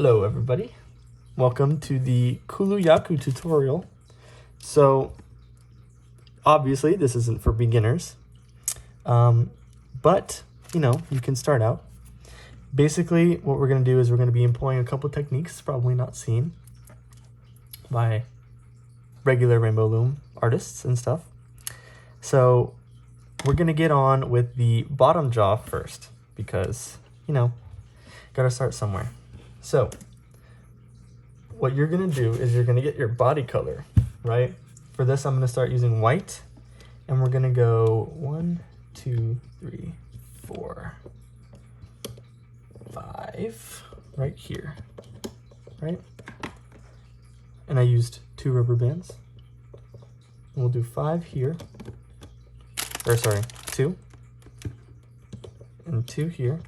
Hello everybody, welcome to the Kulu Ya Ku tutorial. So obviously this isn't for beginners, but you can start out. Basically what we're going to do is we're going to be employing a couple techniques probably not seen by regular rainbow loom artists and stuff. So we're going to get on with the bottom jaw first because gotta start somewhere. So what you're gonna do is you're gonna get your body color, right? For this, I'm gonna start using white, and we're gonna go 1, 2, 3, 4, 5, right here, right? And I used 2 rubber bands. And we'll do 5 here, or sorry, 2, and 2 here.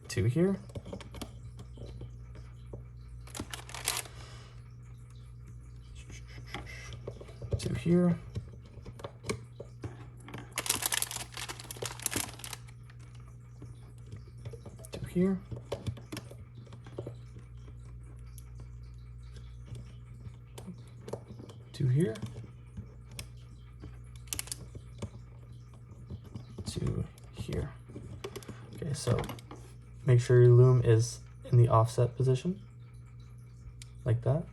2 here, 2 here, 2 here, 2 here, 2 here. Okay, so make sure your loom is in the offset position, like that.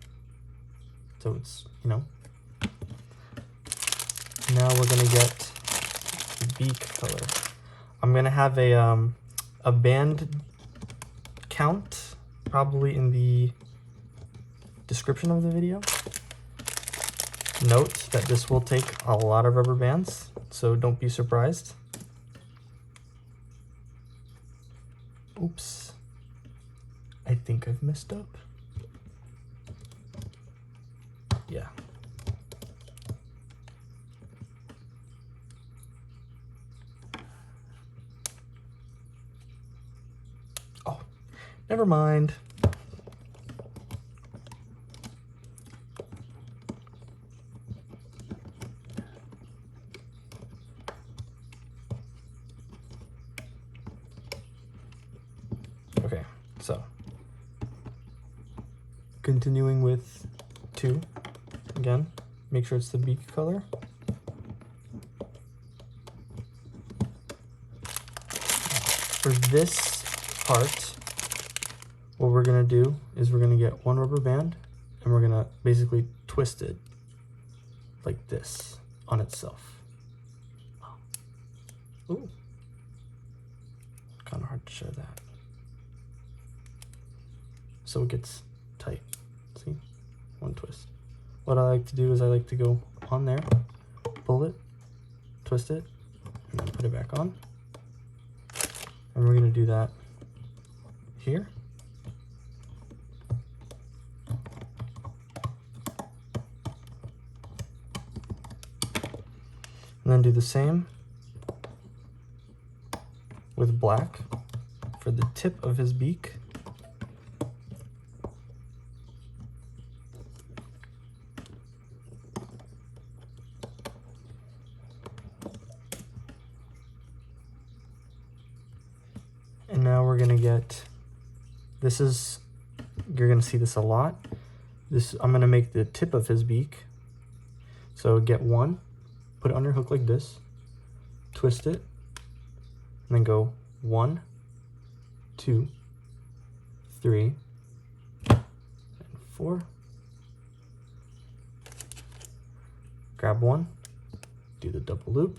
So it's, Now we're gonna get the beak color. I'm gonna have a band count probably in the description of the video. Note that this will take a lot of rubber bands, so don't be surprised. Oops, I think I've messed up. Yeah. Oh, never mind. Okay, so continuing with 2, again, make sure it's the beak color. For this part, what we're gonna do is we're gonna get 1 rubber band and we're gonna basically twist it like this on itself. Ooh, kind of hard to show that. So it gets tight. See? 1 twist. What I like to do is I like to go on there, pull it, twist it, and then put it back on. And we're going to do that here. And then do the same with black for the tip of his beak. And now we're gonna get, you're gonna see this a lot. I'm gonna make the tip of his beak. So get 1, put it on your hook like this, twist it, and then go 1, 2, 3, and 4. Grab 1, do the double loop,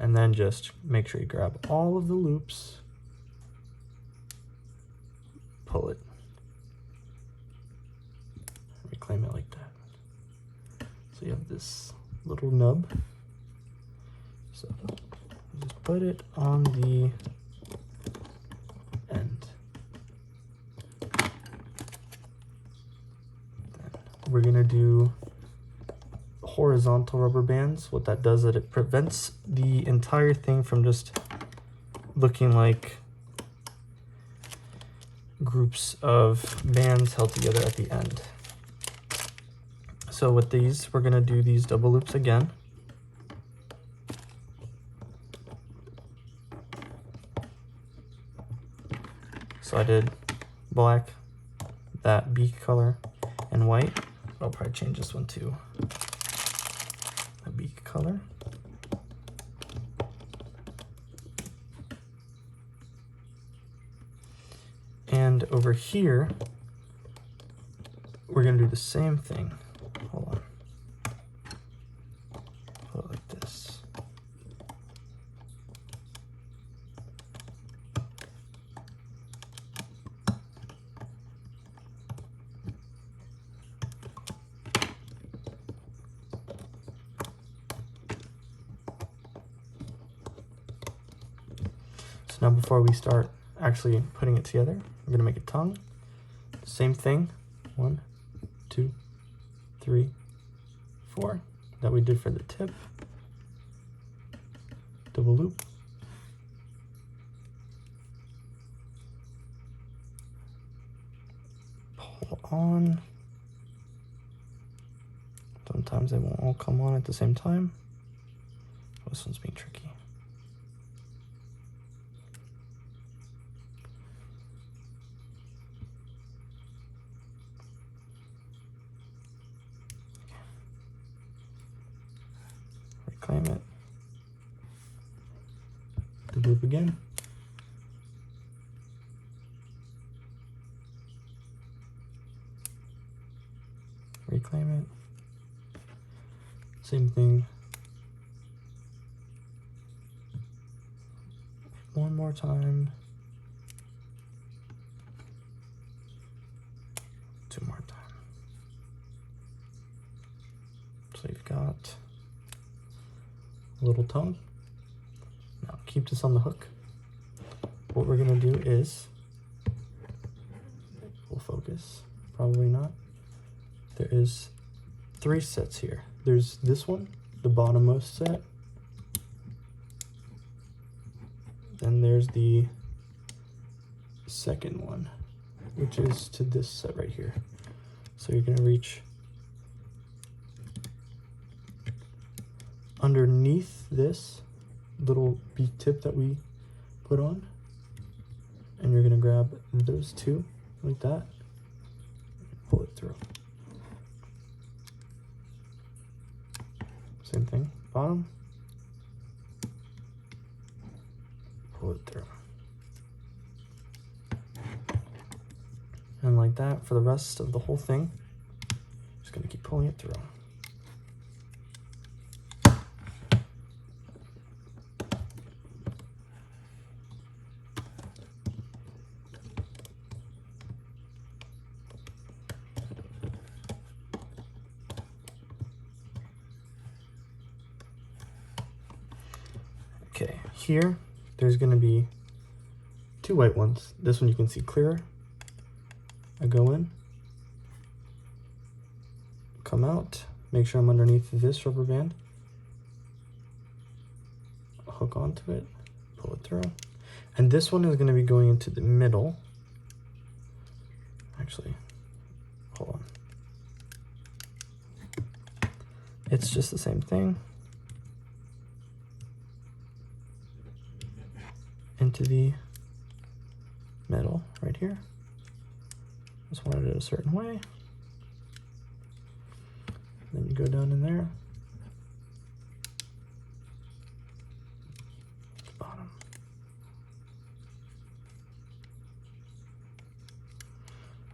and then just make sure you grab all of the loops, pull it, reclaim it like that. So you have this little nub. So just put it on the end. Then we're gonna do horizontal rubber bands. What that does is it prevents the entire thing from just looking like groups of bands held together at the end. So with these, we're gonna do these double loops again. So I did black, that beak color, and white. I'll probably change this one to a beak color. And over here, we're gonna do the same thing. Hold on. Put it like this. So now before we start actually putting it together, we're gonna make a tongue. Same thing, 1, 2, 3, 4, that we did for the tip. Double loop. Pull on. Sometimes they won't all come on at the same time. This one's being tricky. Reclaim it. The loop again. Reclaim it. Same thing. One more time. 2 more times. So you've got a little tongue. Now keep this on the hook. What we're gonna do is, we'll focus, probably not. There is 3 sets here. There's this one, the bottommost set. Then there's the second one, which is to this set right here. So you're gonna reach underneath this little beak tip that we put on, and you're gonna grab those 2 like that, pull it through. Same thing, bottom, pull it through. And like that for the rest of the whole thing. Just gonna keep pulling it through. Okay, here, there's gonna be 2 white ones. This one you can see clearer. I go in, come out, make sure I'm underneath this rubber band, hook onto it, pull it through. And this one is gonna be going into the middle. Actually, hold on. It's just the same thing. Into the middle right here. Just wanted it a certain way. Then you go down in there. Bottom.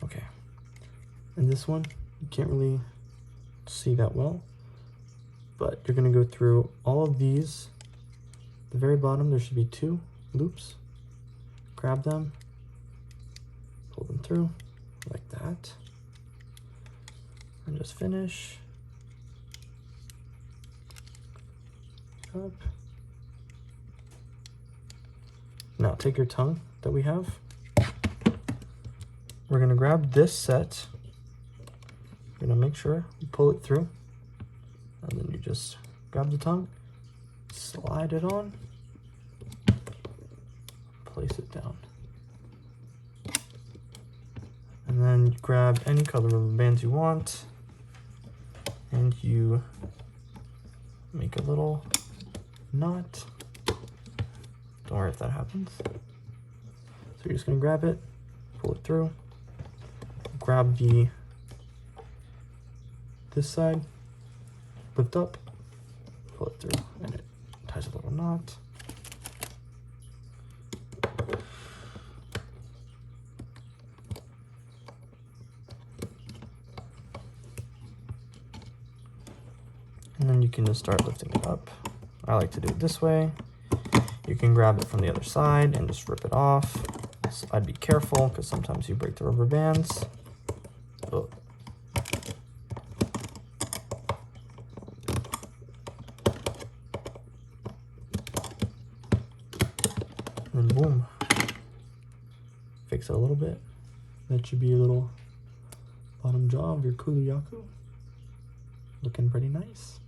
Okay. And this one, you can't really see that well, but you're gonna go through all of these. At the very bottom, there should be 2 loops. Grab them, pull them through like that, and just finish up. Now take your tongue that we have. We're gonna grab this set. You're gonna make sure you pull it through, and then you just grab the tongue, slide it on, place it down. And then you grab any color rubber bands you want, and you make a little knot. Don't worry if that happens. So you're just gonna grab it, pull it through. Grab this side, lift up, pull it through, and it ties a little knot. And then you can just start lifting it up. I like to do it this way. You can grab it from the other side and just rip it off. So I'd be careful because sometimes you break the rubber bands. Oh. And then boom. Fix it a little bit. That should be your little bottom jaw of your Kulu Ya Ku. Looking pretty nice.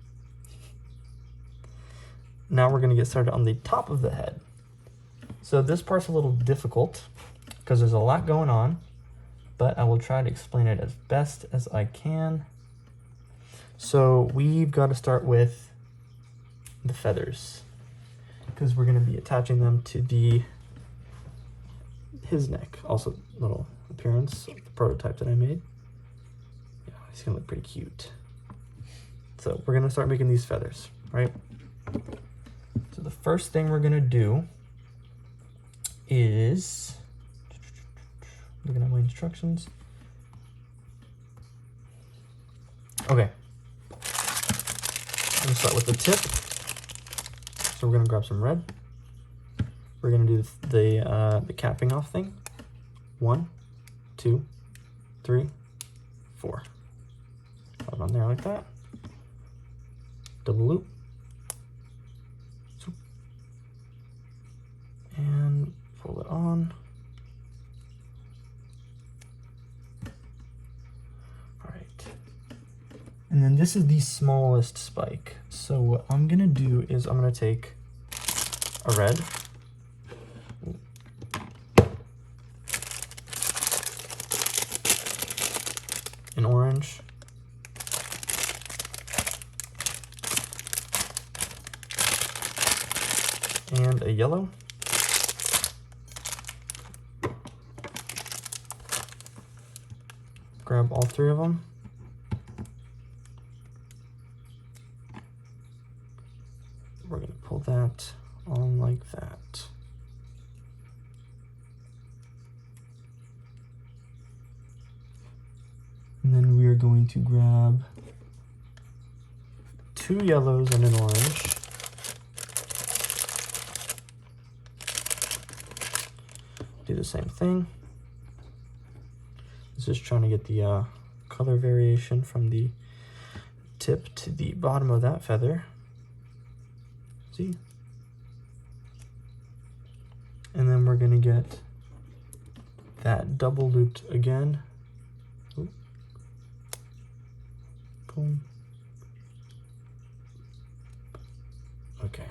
Now we're going to get started on the top of the head. So this part's a little difficult because there's a lot going on, but I will try to explain it as best as I can. So we've got to start with the feathers because we're going to be attaching them to his neck. Also, little appearance of the prototype that I made. Yeah, he's going to look pretty cute. So we're going to start making these feathers, right? So the first thing we're gonna do is, looking at my instructions. Okay, I'm gonna start with the tip. So we're gonna grab some red. We're gonna do the capping off thing. 1, 2, 3, 4. Put it on there like that. Double loop. And pull it on. All right. And then this is the smallest spike. So what I'm gonna do is I'm gonna take a red. An orange. And a yellow. Grab all 3 of them. We're going to pull that on like that. And then we are going to grab 2 yellows and an orange. Do the same thing. Just trying to get the color variation from the tip to the bottom of that feather. See? And then we're gonna get that double looped again. Oop. Boom. Okay.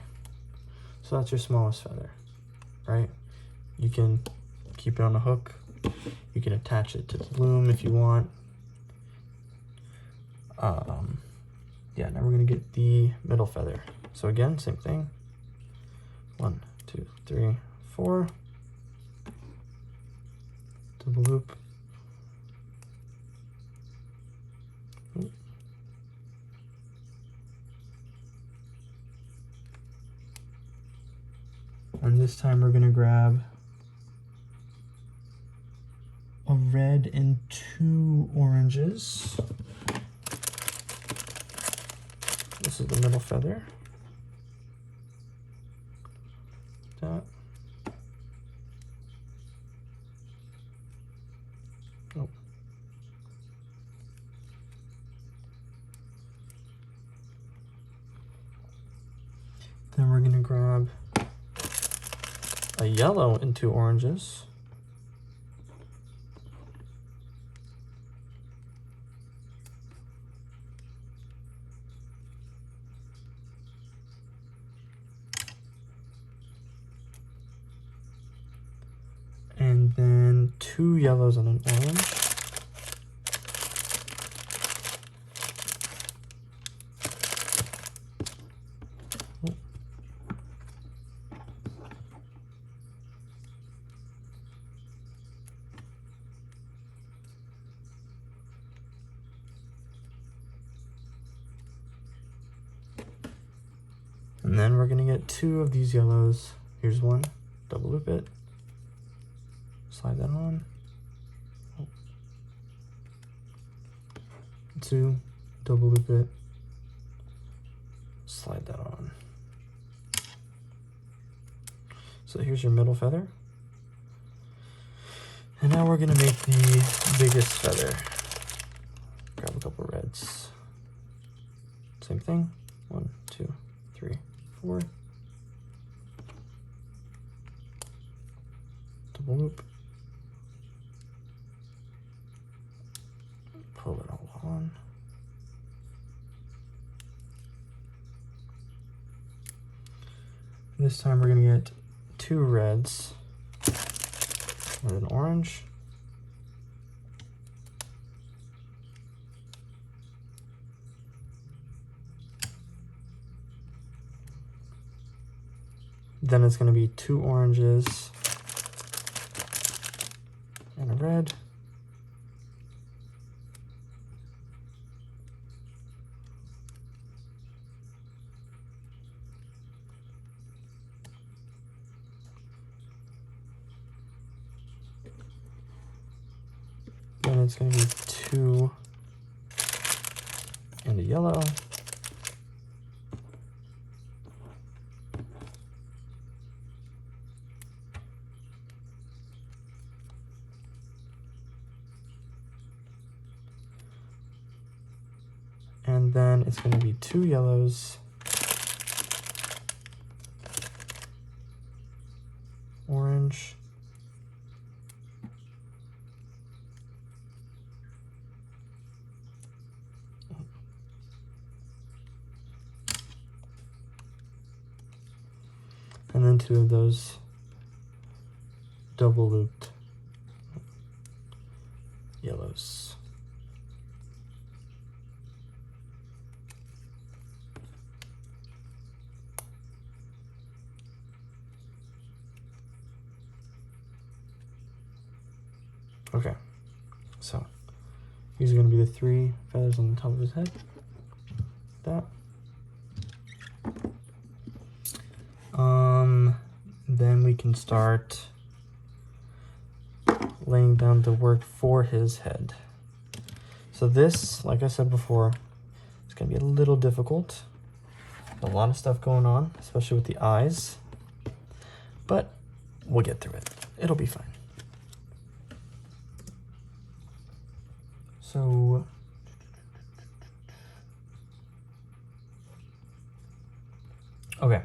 So that's your smallest feather, right? You can keep it on a hook. You can attach it to the loom if you want. Yeah, now we're gonna get the middle feather. So again, same thing. 1, 2, 3, 4. Double loop. Oop. And this time we're gonna grab a red and 2 oranges. This is the middle feather. That. Oh. Then we're gonna grab a yellow and 2 oranges. And then 2 yellows and an orange. And then we're gonna get 2 of these yellows. Here's one, double loop it, slide that on. 2, double loop it, slide that on. So here's your middle feather. And now we're gonna make the biggest feather. Grab a couple reds. Same thing, 1, 2, 3, 4. Double loop. Pull it all on. This time we're gonna get 2 reds and an orange. Then it's gonna be 2 oranges and a red. Then it's going to be 2 and a yellow. And then it's going to be 2 yellows, orange, and then 2 of those double looped yellows. Okay, so these are going to be the 3 feathers on the top of his head. That. Then we can start laying down the work for his head. So this, like I said before, is going to be a little difficult. A lot of stuff going on, especially with the eyes, but we'll get through it. It'll be fine. So okay.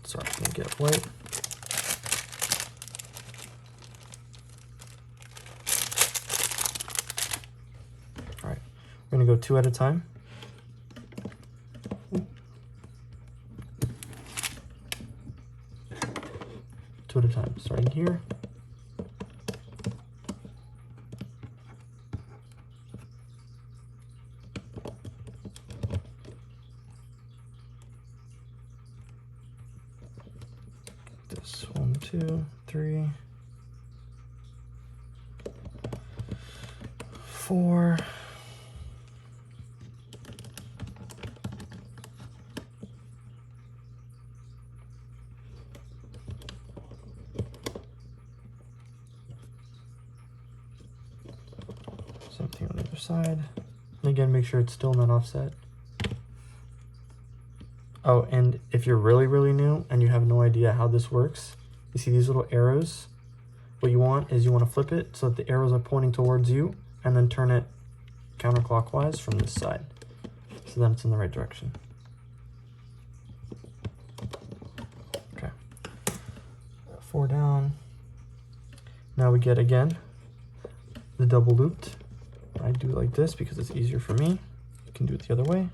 Sorry, I'm gonna get it white. All right, we're gonna go 2 at a time. Two at a time, starting here. This 1, 2, 3, 4. Same thing on the other side. And again, make sure it's still not offset. Oh, and if you're really, really new and you have no idea how this works, you see these little arrows? What you want is you want to flip it so that the arrows are pointing towards you and then turn it counterclockwise from this side. So then it's in the right direction. Okay. 4 down. Now we get, again, the double looped. I do it like this because it's easier for me. You can do it the other way.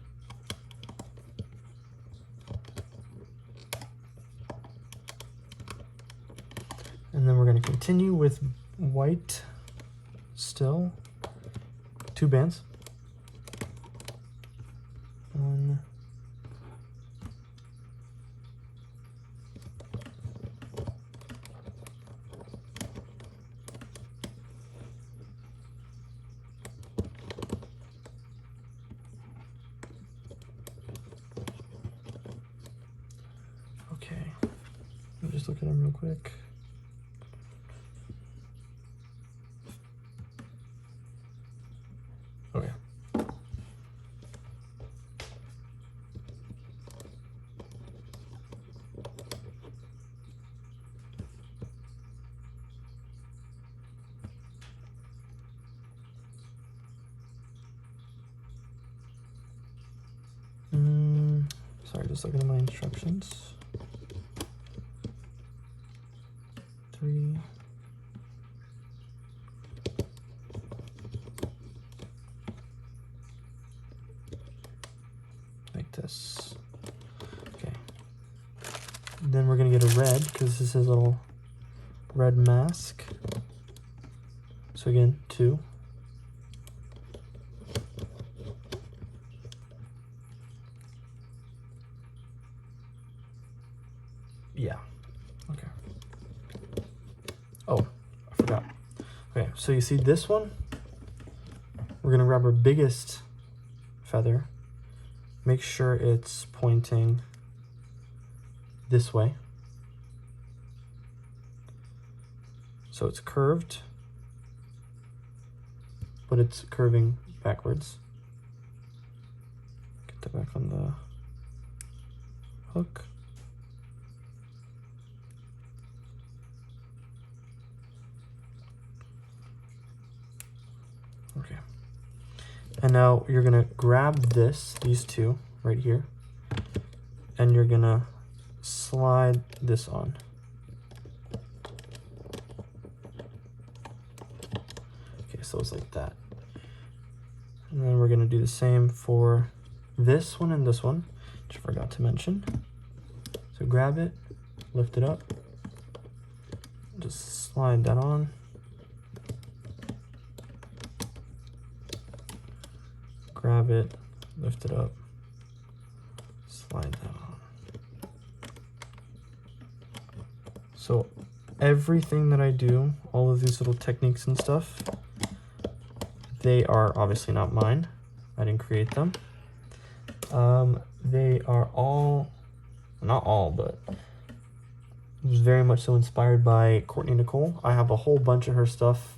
And then we're going to continue with white still. 2 bands. 1. just look at them real quick. Okay. Sorry, just looking at my instructions. 3. Like this. Okay. Then we're gonna get a red because this is a little red mask. So again, 2. Yeah. Okay. Oh, I forgot. Okay, so you see this one? We're gonna grab our biggest feather. Make sure it's pointing this way. So it's curved, but it's curving backwards. Get that back on the hook. Okay. And now you're gonna grab these two right here, and you're gonna slide this on. Okay, so it's like that. And then we're gonna do the same for this one and this one, which I forgot to mention. So grab it, lift it up, just slide that on. Grab it, lift it up, slide that on. So everything that I do, all of these little techniques and stuff, they are obviously not mine. I didn't create them. They are all, not all, but it was very much so inspired by Cortney Nicole. I have a whole bunch of her stuff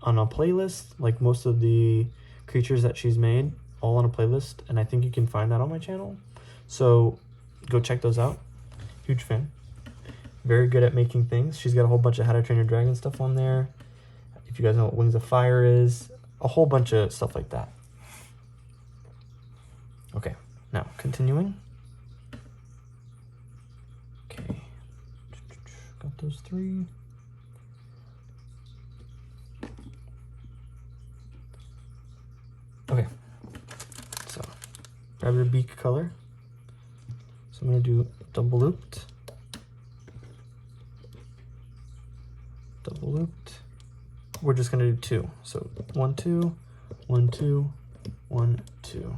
on a playlist, like most of the creatures that she's made, all on a playlist, and I think you can find that on my channel. So go check those out. Huge fan. Very good at making things. She's got a whole bunch of How to Train Your Dragon stuff on there. If you guys know what Wings of Fire is, a whole bunch of stuff like that. Okay, now continuing. Okay, got those 3. Okay, so grab your beak color. So I'm going to do double looped. Double looped. We're just going to do 2. So 1, 2, 1, 2, 1, 2.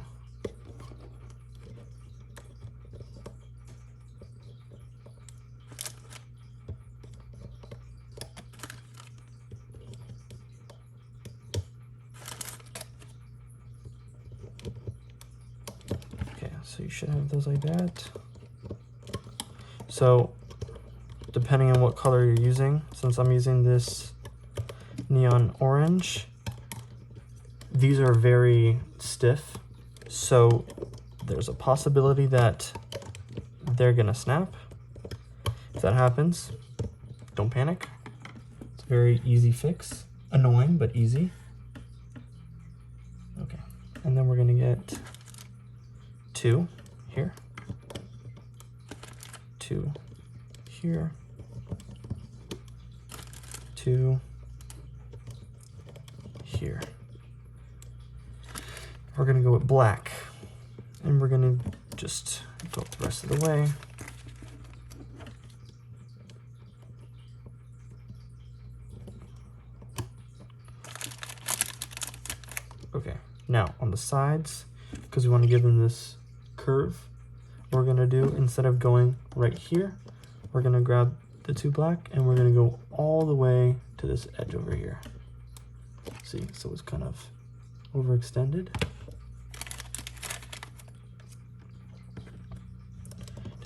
So you should have those like that. So depending on what color you're using, since I'm using this neon orange, these are very stiff. So there's a possibility that they're gonna snap. If that happens, don't panic. It's a very easy fix. Annoying, but easy. Okay, and then we're gonna get 2 here, 2 here, 2 here. We're gonna go with black, and we're gonna just go the rest of the way. Okay, now on the sides, because we want to give them this curve, we're gonna do, instead of going right here, we're gonna grab the 2 black and we're gonna go all the way to this edge over here. See, so it's kind of overextended.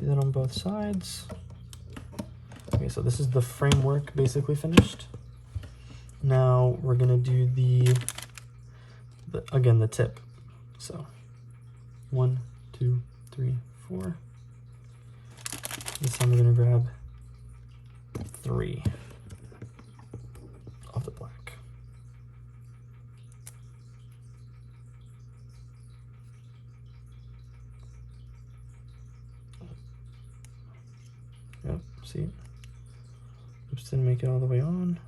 Do that on both sides. Okay, so this is the framework basically finished. Now we're gonna do the again, the tip. So 1, 2, 3, 4. This time we're gonna grab 3 of the black. Yep, see? Oops, didn't make it all the way on.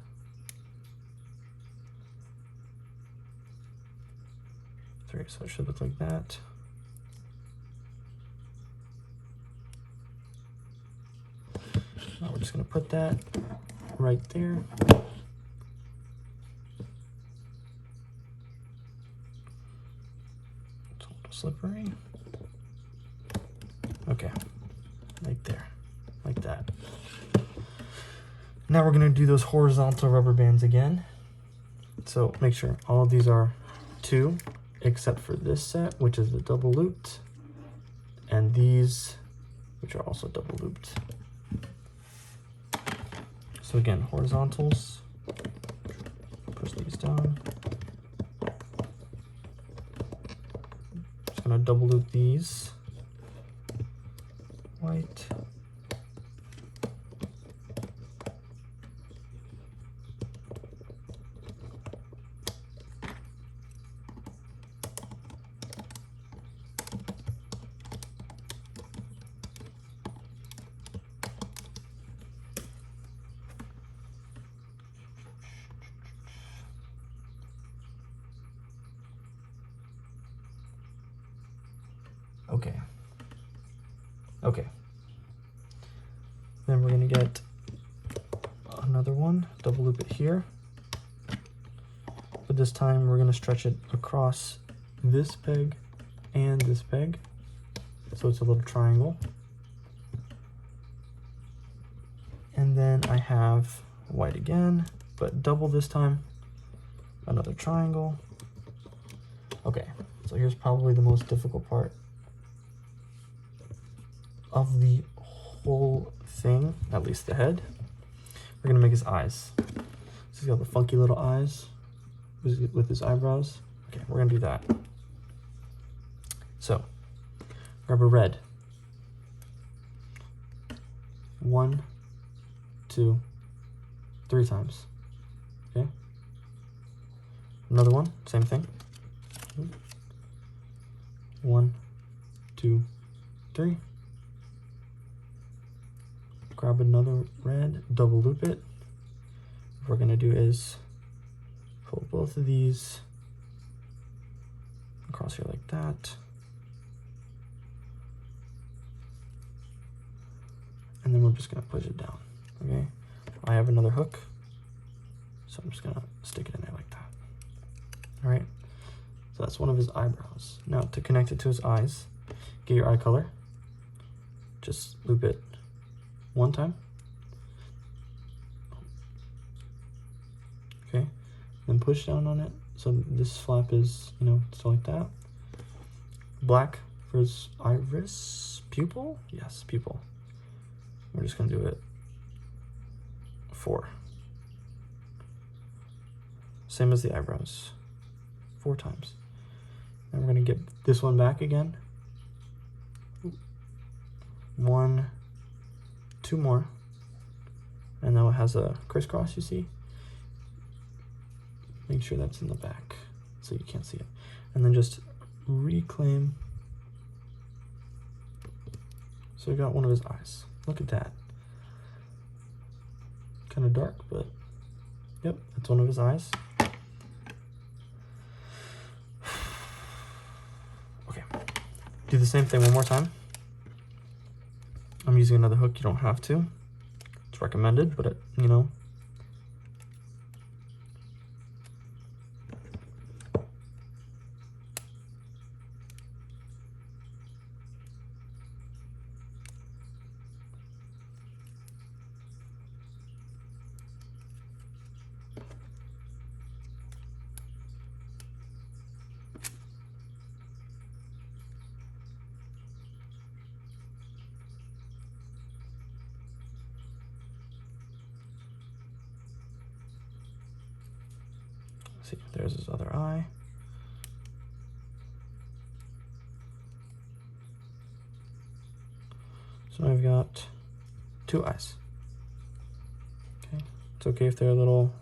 Three, so it should look like that. Now we're just gonna put that right there. It's a little slippery. Okay, right there, like that. Now we're gonna do those horizontal rubber bands again. So make sure all of these are 2, except for this set, which is the double looped, and these, which are also double looped. So again, horizontals, push these down. Just gonna double loop these, white. Okay. Okay. Then we're gonna get another one, double loop it here. But this time we're gonna stretch it across this peg and this peg. So it's a little triangle. And then I have white again, but double this time, another triangle. Okay, so here's probably the most difficult part of the whole thing, at least the head. We're gonna make his eyes. So he's got the funky little eyes with his eyebrows. Okay, we're gonna do that. So, grab a red. 1, 2, 3 times. Okay. Another one, same thing. 1, 2, 3. Grab another red, double loop it. What we're gonna do is pull both of these across here like that. And then we're just gonna push it down, okay? I have another hook, so I'm just gonna stick it in there like that. All right, so that's one of his eyebrows. Now to connect it to his eyes, get your eye color, just loop it 1 time. Okay, then push down on it. So this flap is, still like that. Black for his iris, pupil? Yes, pupil. We're just gonna do it 4. Same as the eyebrows, 4 times. And we're gonna get this one back again. 1, 2 more, and now it has a crisscross, you see? Make sure that's in the back so you can't see it. And then just reclaim. So we got one of his eyes. Look at that. Kind of dark, but yep, that's one of his eyes. Okay, do the same thing one more time. I'm using another hook, you don't have to. It's recommended, but see, there's his other eye. So now we've got 2 eyes. Okay, it's okay if they're a little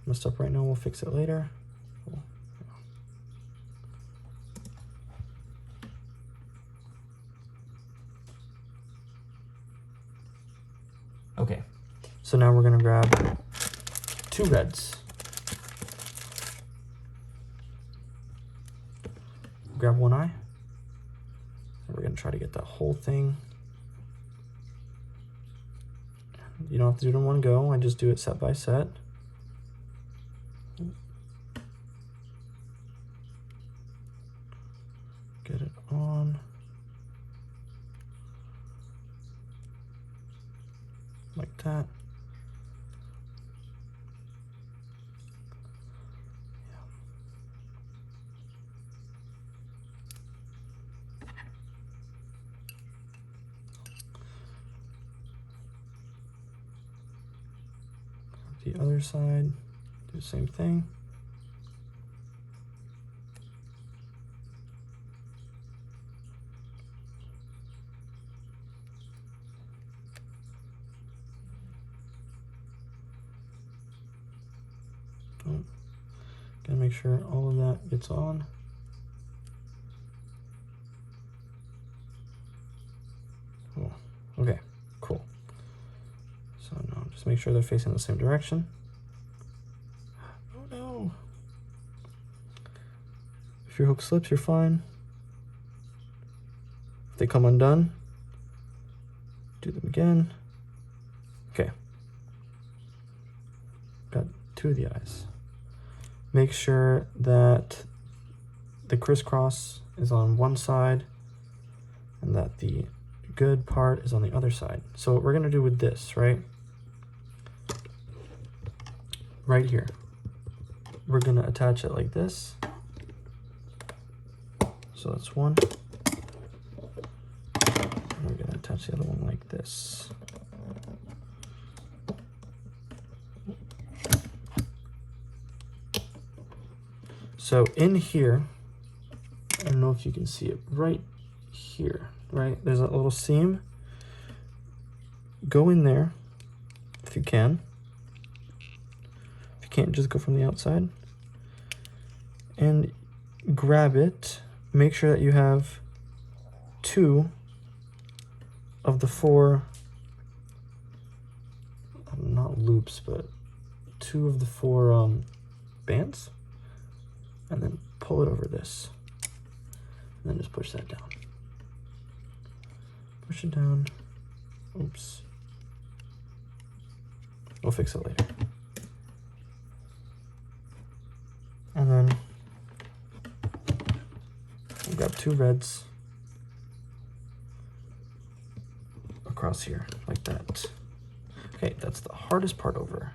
messed up right now, we'll fix it later. Cool. Okay, so now we're gonna grab 2 reds. Grab 1 eye. And we're gonna try to get that whole thing. You don't have to do it in one go, I just do it set by set. Get it on. Like that. The other side, do the same thing. Gotta make sure all of that gets on. Cool. Okay, cool. So now just make sure they're facing the same direction. Oh no. If your hook slips, you're fine. If they come undone, do them again. Okay. Got 2 of the eyes. Make sure that the crisscross is on one side and that the good part is on the other side. So what we're gonna do with this, right here, we're gonna attach it like this. So that's one. And we're gonna attach the other one like this. So in here, I don't know if you can see it right here, right? There's a little seam. Go in there if you can. If you can't, just go from the outside. And grab it. Make sure that you have 2 of the 4, not loops, but 2 of the 4 bands. And then pull it over this. And then just push that down. Push it down. Oops. We'll fix it later. And then we'll grab 2 reds across here, like that. Okay, that's the hardest part over.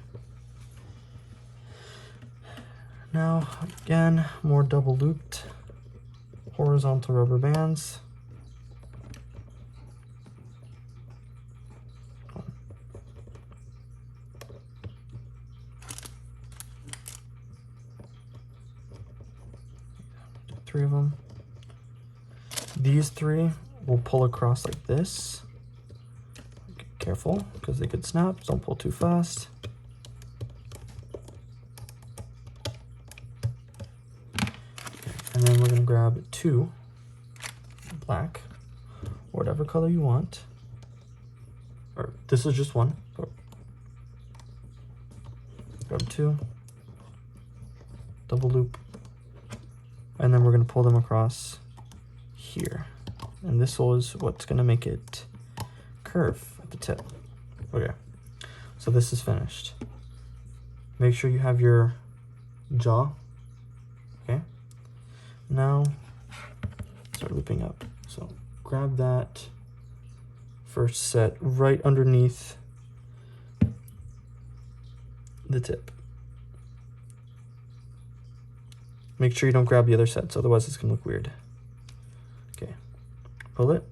Now, again, more double looped horizontal rubber bands. Do 3 of them. These 3 will pull across like this. Okay, careful, because they could snap. Don't pull too fast. And then we're going to grab 2 black, whatever color you want. Or this is just 1. Grab 2, double loop, and then we're going to pull them across here. And this is what's going to make it curve at the tip. Okay, so this is finished. Make sure you have your jaw. Okay. Now, start looping up. So grab that first set right underneath the tip. Make sure you don't grab the other sets, otherwise it's gonna look weird. Okay, pull it.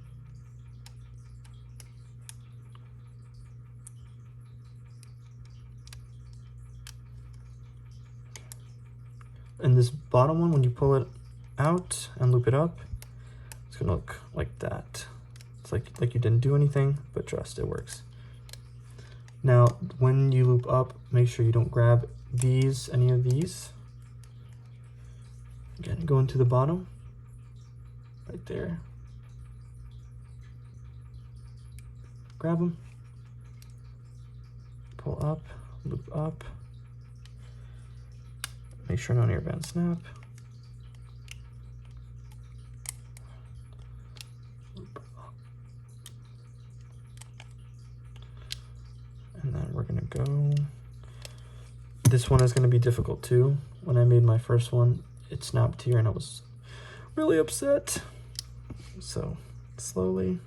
bottom one, when you pull it out and loop it up, it's gonna look like that. It's like you didn't do anything, but trust, it works. Now, when you loop up, make sure you don't grab these, any of these. Again, go into the bottom, right there. Grab them, pull up, loop up. Make sure none of your bands snap. Loop up. And then we're gonna go. This one is gonna be difficult too. When I made my first one, it snapped here and I was really upset. So slowly,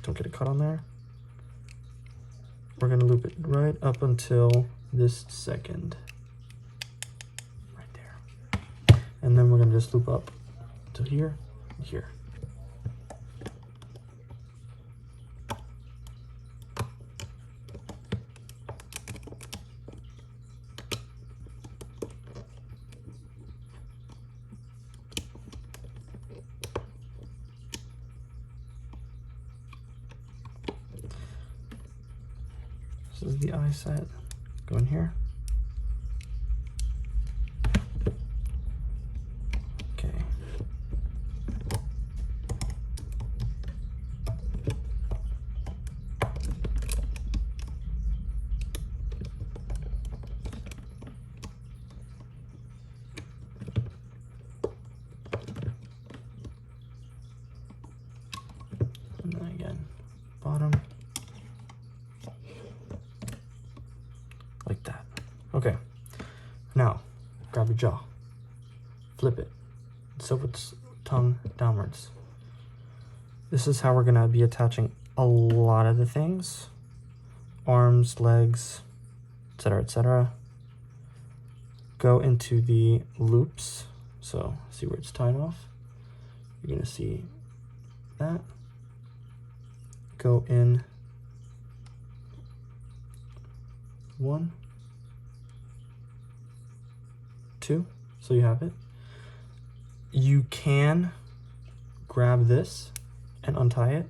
don't get a cut on there. We're gonna loop it right up until this second, right there. And then we're gonna just loop up to here, here. This is the eye set. Go in here. Okay. And then again, bottom. Like that. Okay. Now, grab your jaw. Flip it. So it's tongue downwards. This is how we're gonna be attaching a lot of the things. Arms, legs, etc., etc. Go into the loops. So, see where it's tied off? You're gonna see that. Go in 1, 2, so you have it. You can grab this and untie it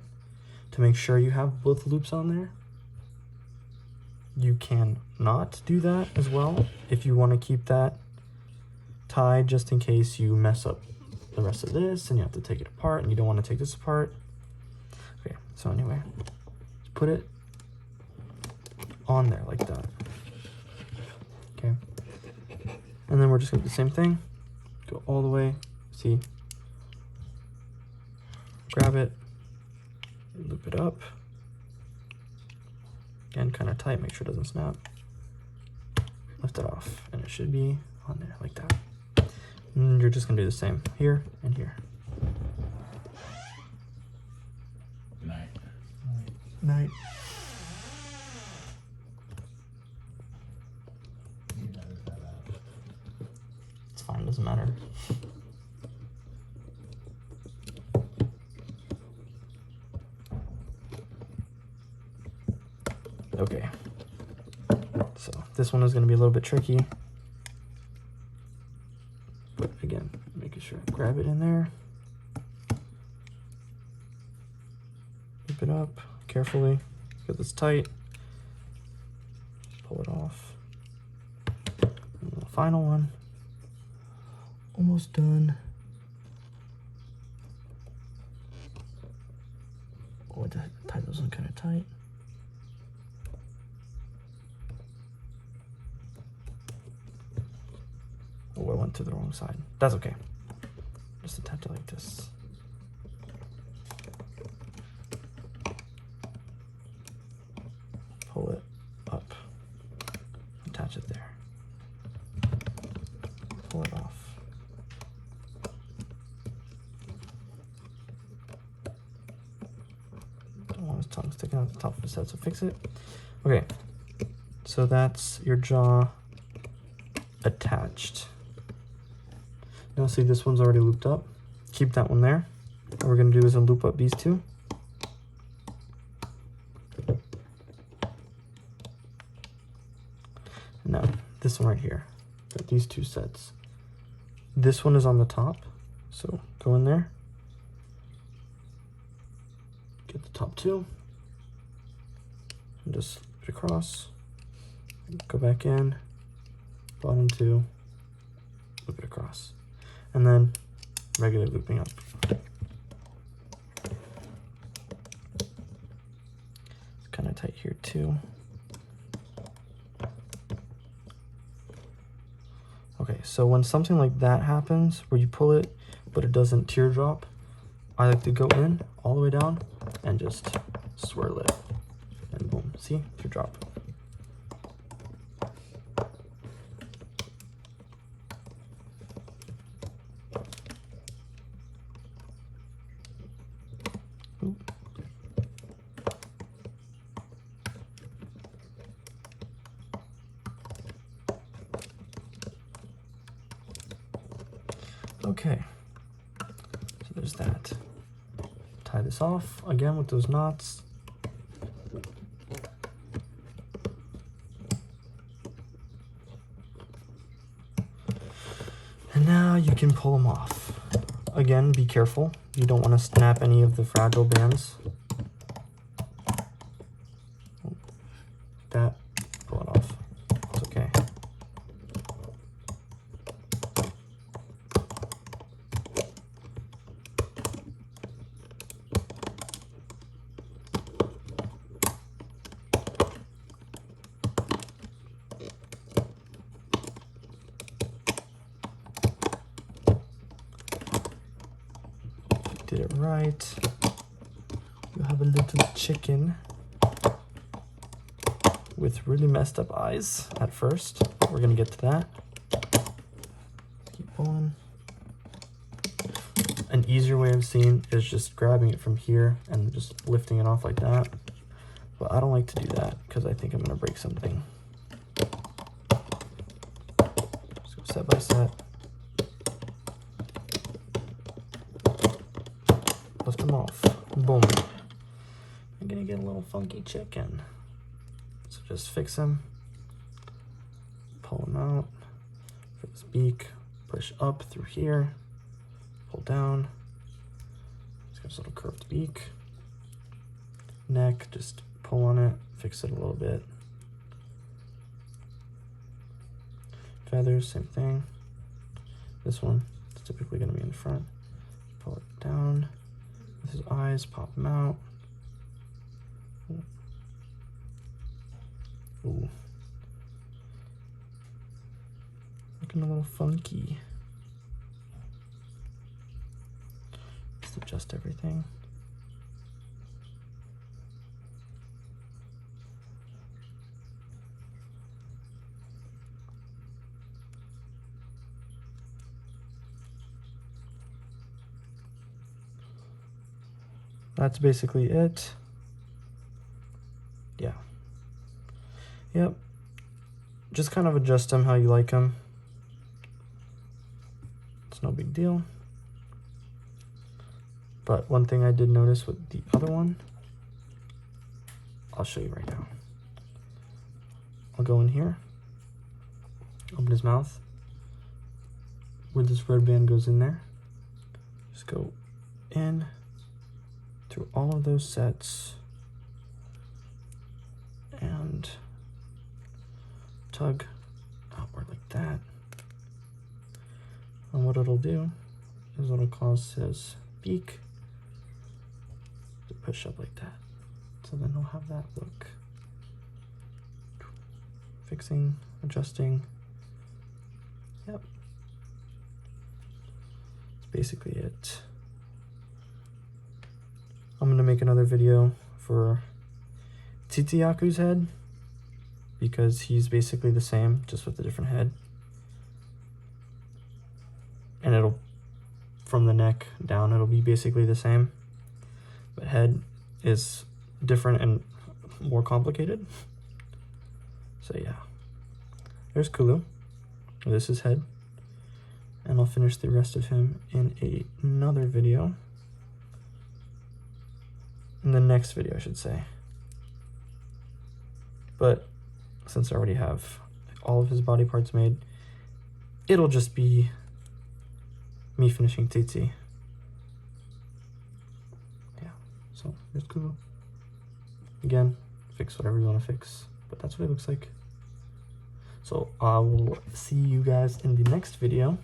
to make sure you have both loops on there. You can not do that as well if you want to keep that tied just in case you mess up the rest of this and you have to take it apart and you don't want to take this apart. Okay, so anyway, put it on there like that. Okay, and then we're just gonna do the same thing. Go all the way, see, grab it, loop it up. Again, kind of tight, make sure it doesn't snap. Lift it off, and it should be on there like that. And you're just gonna do the same here and here. Night. Night. It's fine, doesn't matter. Okay, so this one is going to be a little bit tricky, but again, making sure I grab it in there, loop it up carefully because it's tight, pull it off, and the final one, almost done. Oh, I tied those one kind of tight. Oh, I went to the wrong side. That's okay. Just attach it like this. Pull it up. Attach it there. Pull it off. Don't want his tongue sticking out the top of his head, so fix it. Okay, so that's your jaw attached. Now see, this one's already looped up. Keep that one there. What we're gonna do is loop up these two. Now, this one right here. got these two sets. This one is on the top, so go in there, get the top two, and just loop it across, go back in, bottom two, loop it across, and then regular looping up. It's kind of tight here too. Okay, so when something like that happens, where you pull it, but it doesn't teardrop, I like to go in all the way down and just swirl it, and boom, see, teardrop. Oop. Okay, so there's that. Tie this off again with those knots. And now you can pull them off. Again, be careful. You don't want to snap any of the fragile bands. That, pull it off. It's okay. Did it right. You have a little chicken with really messed up eyes at first. We're gonna get to that. Keep pulling. An easier way of seeing is just grabbing it from here and just lifting it off like that. But I don't like to do that because I think I'm gonna break something. Just go set by set. Lift them off. Boom. I'm gonna get a little funky chicken. So just fix him. Pull him out. For this beak, push up through here. Pull down. He's got this little curved beak. Neck, just pull on it. Fix it a little bit. Feathers, same thing. This one is typically gonna be in the front. Pull it down. With his eyes, pop them out. Ooh. Looking a little funky. Just adjust everything. That's basically it. Yeah. Yep. Just kind of adjust them how you like them. It's no big deal. But one thing I did notice with the other one, I'll show you right now. I'll go in here, open his mouth, where this red band goes in there. Just go in through all of those sets and tug outward like that. And what it'll do is it'll cause his beak to push up like that. So then he'll have that look. Fixing, adjusting. Yep. That's basically it. I'm gonna make another video for Tzitzi Ya Ku's head because he's basically the same, just with a different head. And it'll, from the neck down, it'll be basically the same. But head is different and more complicated. So yeah, there's Kulu. This is head. And I'll finish the rest of him in another video. In the next video, I should say. But since I already have all of his body parts made, it'll just be me finishing Tzitzi. Yeah, so here's Kulu. Again, fix whatever you want to fix, but that's what it looks like. So I will see you guys in the next video.